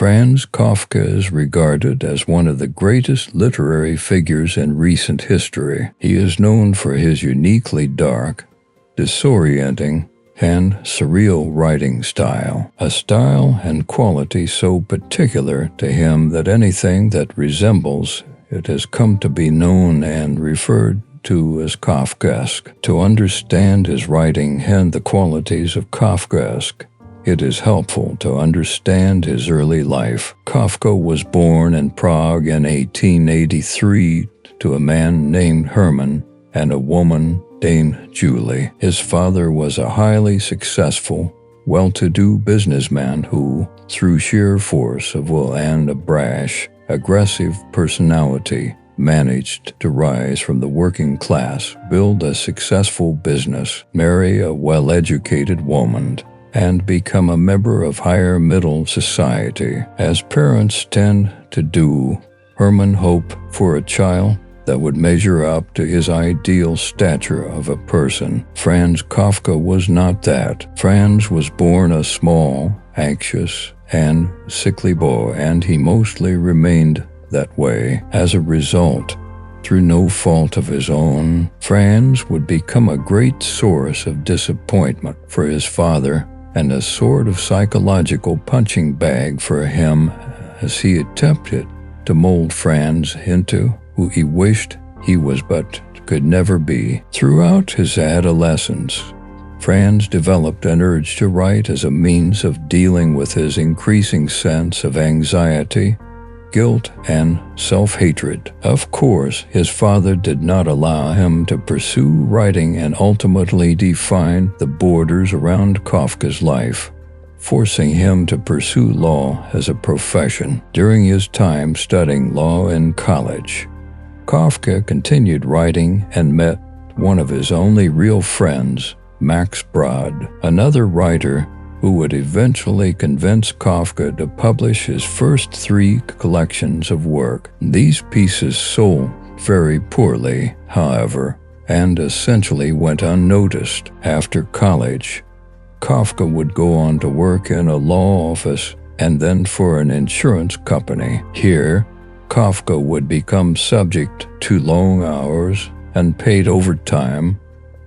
Franz Kafka is regarded as one of the greatest literary figures in recent history. He is known for his uniquely dark, disorienting, and surreal writing style, a style and quality so particular to him that anything that resembles it has come to be known and referred to as Kafkaesque. To understand his writing and the qualities of Kafkaesque, it is helpful to understand his early life. Kafka was born in Prague in 1883 to a man named Hermann and a woman named Julie. His father was a highly successful, well-to-do businessman who, through sheer force of will and a brash, aggressive personality, managed to rise from the working class, build a successful business, marry a well-educated woman, and become a member of higher middle society. As parents tend to do, Hermann hoped for a child that would measure up to his ideal stature of a person. Franz Kafka was not that. Franz was born a small, anxious, and sickly boy, and he mostly remained that way. As a result, through no fault of his own, Franz would become a great source of disappointment for his father and a sort of psychological punching bag for him as he attempted to mold Franz into who he wished he was but could never be. Throughout his adolescence, Franz developed an urge to write as a means of dealing with his increasing sense of anxiety, guilt, and self-hatred. Of course, his father did not allow him to pursue writing and ultimately defined the borders around Kafka's life, forcing him to pursue law as a profession. During his time studying law in college, Kafka continued writing and met one of his only real friends, Max Brod, another writer who would eventually convince Kafka to publish his first 3 collections of work. These pieces sold very poorly, however, and essentially went unnoticed. After college, Kafka would go on to work in a law office and then for an insurance company. Here, Kafka would become subject to long hours and paid overtime,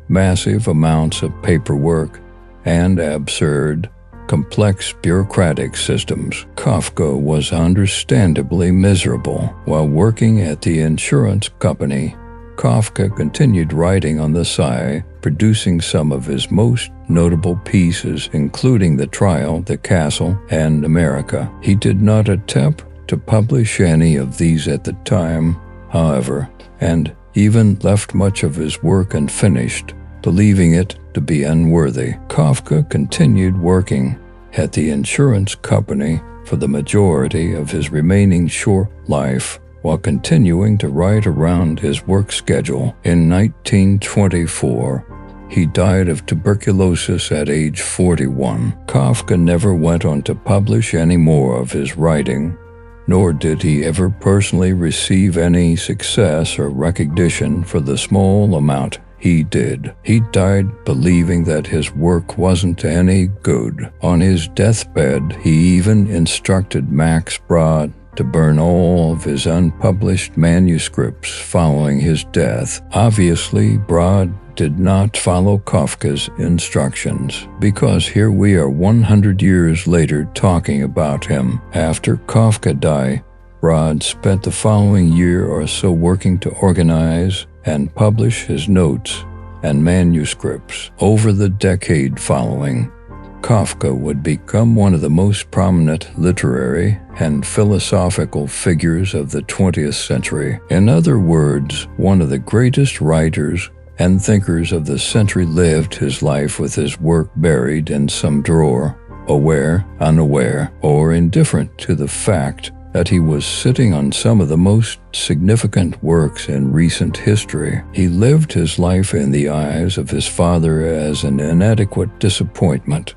massive amounts of paperwork, and absurd, complex bureaucratic systems. Kafka was understandably miserable. While working at the insurance company, Kafka continued writing on the side, producing some of his most notable pieces, including The Trial, The Castle, and America. He did not attempt to publish any of these at the time, however, and even left much of his work unfinished, believing it to be unworthy. Kafka continued working at the insurance company for the majority of his remaining short life, while continuing to write around his work schedule. In 1924, he died of tuberculosis at age 41. Kafka never went on to publish any more of his writing, nor did he ever personally receive any success or recognition for the small amount he did. He died believing that his work wasn't any good. On his deathbed, he even instructed Max Brod to burn all of his unpublished manuscripts following his death. Obviously, Brod did not follow Kafka's instructions, because here we are 100 years later talking about him. After Kafka died, Brod spent the following year or so working to organize and publish his notes and manuscripts. Over the decade following, Kafka would become one of the most prominent literary and philosophical figures of the 20th century. In other words, one of the greatest writers and thinkers of the century lived his life with his work buried in some drawer, aware, unaware, or indifferent to the fact that he was sitting on some of the most significant works in recent history. He lived his life in the eyes of his father as an inadequate disappointment.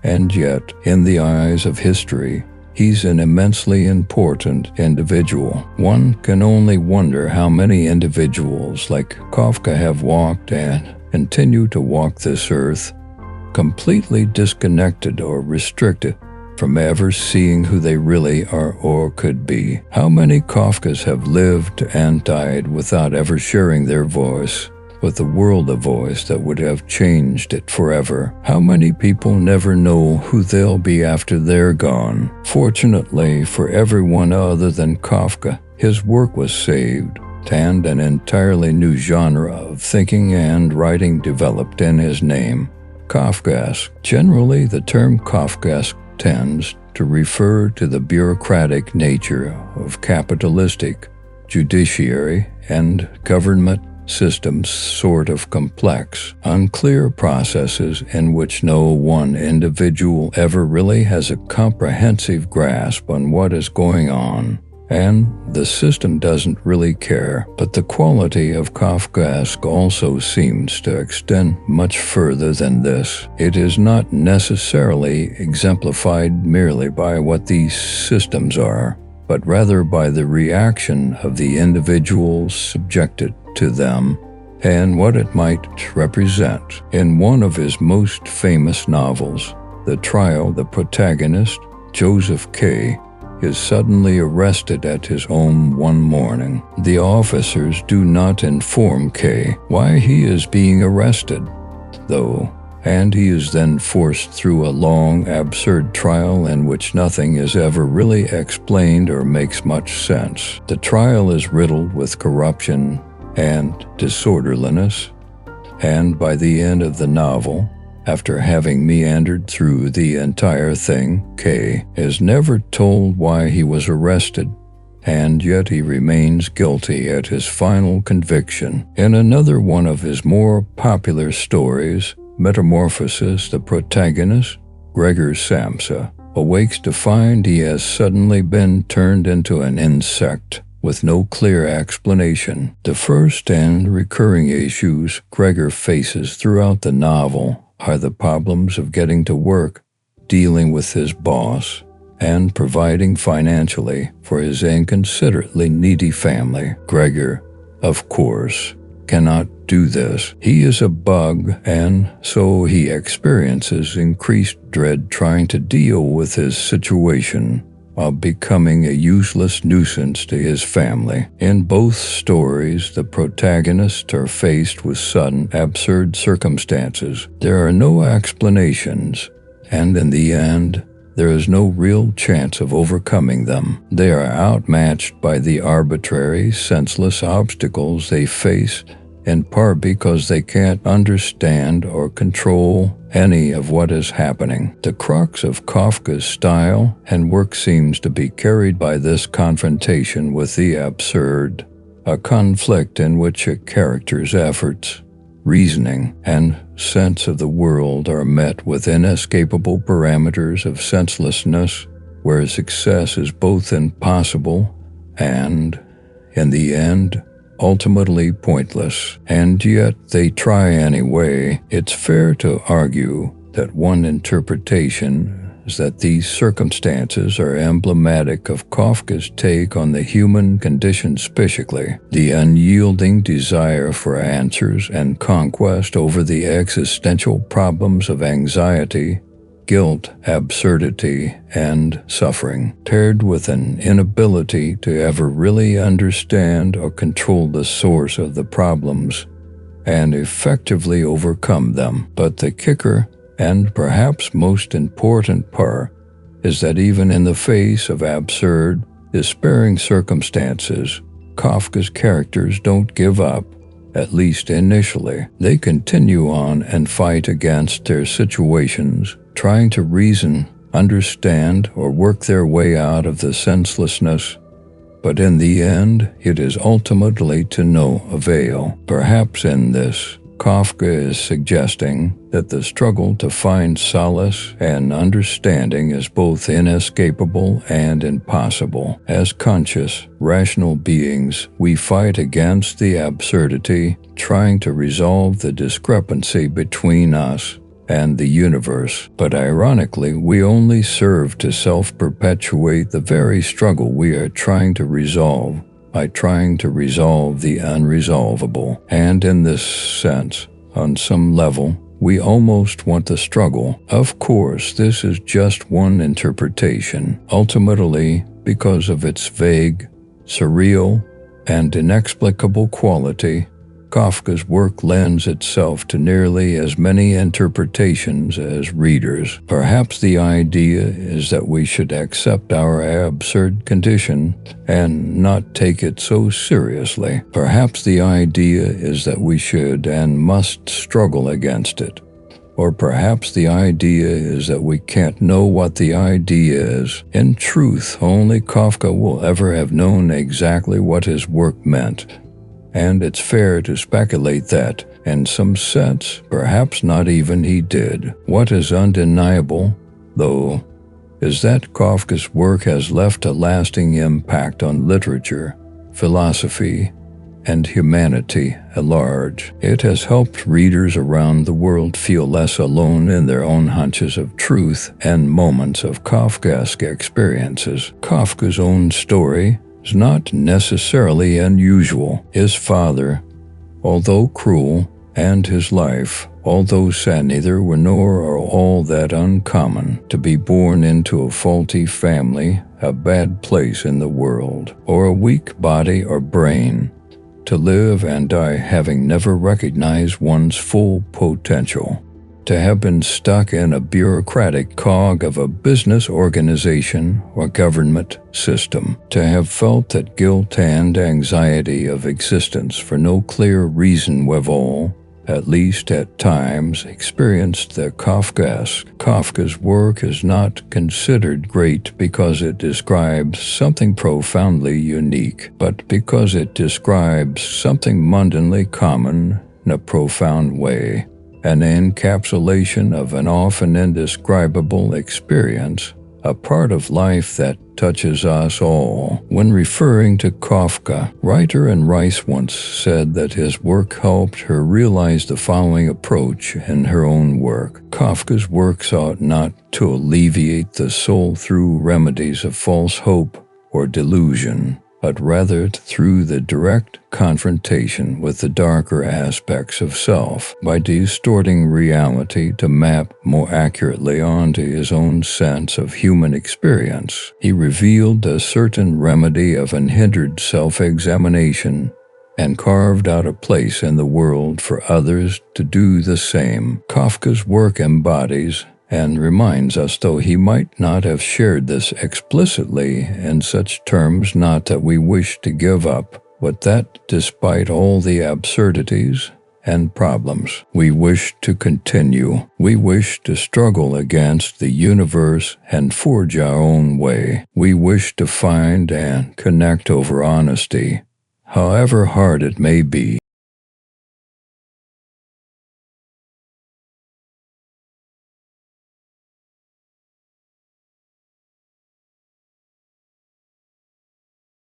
And yet, in the eyes of history, he's an immensely important individual. One can only wonder how many individuals like Kafka have walked and continue to walk this earth, completely disconnected or restricted from ever seeing who they really are or could be. How many Kafkas have lived and died without ever sharing their voice with the world, a voice that would have changed it forever? How many people never know who they'll be after they're gone? Fortunately for everyone other than Kafka, his work was saved, and an entirely new genre of thinking and writing developed in his name, Kafkaesque. Generally, the term Kafkaesque tends to refer to the bureaucratic nature of capitalistic, judiciary, and government systems, sort of complex, unclear processes in which no one individual ever really has a comprehensive grasp on what is going on, and the system doesn't really care. But the quality of Kafkaesque also seems to extend much further than this. It is not necessarily exemplified merely by what these systems are, but rather by the reaction of the individuals subjected to them and what it might represent. In one of his most famous novels, The Trial, the protagonist, Joseph K., is suddenly arrested at his home one morning. The officers do not inform K why he is being arrested, though, and he is then forced through a long, absurd trial in which nothing is ever really explained or makes much sense. The trial is riddled with corruption and disorderliness, and by the end of the novel, after having meandered through the entire thing, K is never told why he was arrested, and yet he remains guilty at his final conviction. In another one of his more popular stories, Metamorphosis, the protagonist, Gregor Samsa, awakes to find he has suddenly been turned into an insect with no clear explanation. The first and recurring issues Gregor faces throughout the novel are the problems of getting to work, dealing with his boss, and providing financially for his inconsiderately needy family. Gregor, of course, cannot do this. He is a bug, and so he experiences increased dread trying to deal with his situation of becoming a useless nuisance to his family. In both stories, the protagonists are faced with sudden, absurd circumstances. There are no explanations, and in the end, there is no real chance of overcoming them. They are outmatched by the arbitrary, senseless obstacles they face, in part because they can't understand or control any of what is happening. The crux of Kafka's style and work seems to be carried by this confrontation with the absurd, a conflict in which a character's efforts, reasoning, and sense of the world are met with inescapable parameters of senselessness, where success is both impossible and, in the end, ultimately pointless. And yet they try anyway. It's fair to argue that one interpretation is that these circumstances are emblematic of Kafka's take on the human condition specifically, the unyielding desire for answers and conquest over the existential problems of anxiety, guilt, absurdity, and suffering, paired with an inability to ever really understand or control the source of the problems and effectively overcome them. But the kicker, and perhaps most important part, is that even in the face of absurd, despairing circumstances, Kafka's characters don't give up, at least initially. They continue on and fight against their situations, trying to reason, understand, or work their way out of the senselessness. But in the end, it is ultimately to no avail. Perhaps in this, Kafka is suggesting that the struggle to find solace and understanding is both inescapable and impossible. As conscious, rational beings, we fight against the absurdity, trying to resolve the discrepancy between us and the universe. But ironically, we only serve to self-perpetuate the very struggle we are trying to resolve by trying to resolve the unresolvable. And in this sense, on some level, we almost want the struggle. Of course, this is just one interpretation. Ultimately, because of its vague, surreal, and inexplicable quality, Kafka's work lends itself to nearly as many interpretations as readers. Perhaps the idea is that we should accept our absurd condition and not take it so seriously. Perhaps the idea is that we should and must struggle against it. Or perhaps the idea is that we can't know what the idea is. In truth, only Kafka will ever have known exactly what his work meant. And it's fair to speculate that, in some sense, perhaps not even he did. What is undeniable, though, is that Kafka's work has left a lasting impact on literature, philosophy, and humanity at large. It has helped readers around the world feel less alone in their own hunches of truth and moments of Kafkaesque experiences. Kafka's own story is not necessarily unusual. His father, although cruel, and his life, although sad, neither were nor are all that uncommon. To be born into a faulty family, a bad place in the world, or a weak body or brain, to live and die having never recognized one's full potential, to have been stuck in a bureaucratic cog of a business organization or government system, to have felt that guilt and anxiety of existence for no clear reason. We've all, at least at times, experienced the Kafkaesque. Kafka's work is not considered great because it describes something profoundly unique, but because it describes something mundanely common in a profound way. An encapsulation of an often indescribable experience, a part of life that touches us all. When referring to Kafka, writer Anne Rice once said that his work helped her realize the following approach in her own work. Kafka's works ought not to alleviate the soul through remedies of false hope or delusion, but rather through the direct confrontation with the darker aspects of self. By distorting reality to map more accurately onto his own sense of human experience, he revealed a certain remedy of unhindered self-examination and carved out a place in the world for others to do the same. Kafka's work embodies and reminds us, though he might not have shared this explicitly in such terms, not that we wish to give up, but that despite all the absurdities and problems, we wish to continue. We wish to struggle against the universe and forge our own way. We wish to find and connect over honesty, however hard it may be.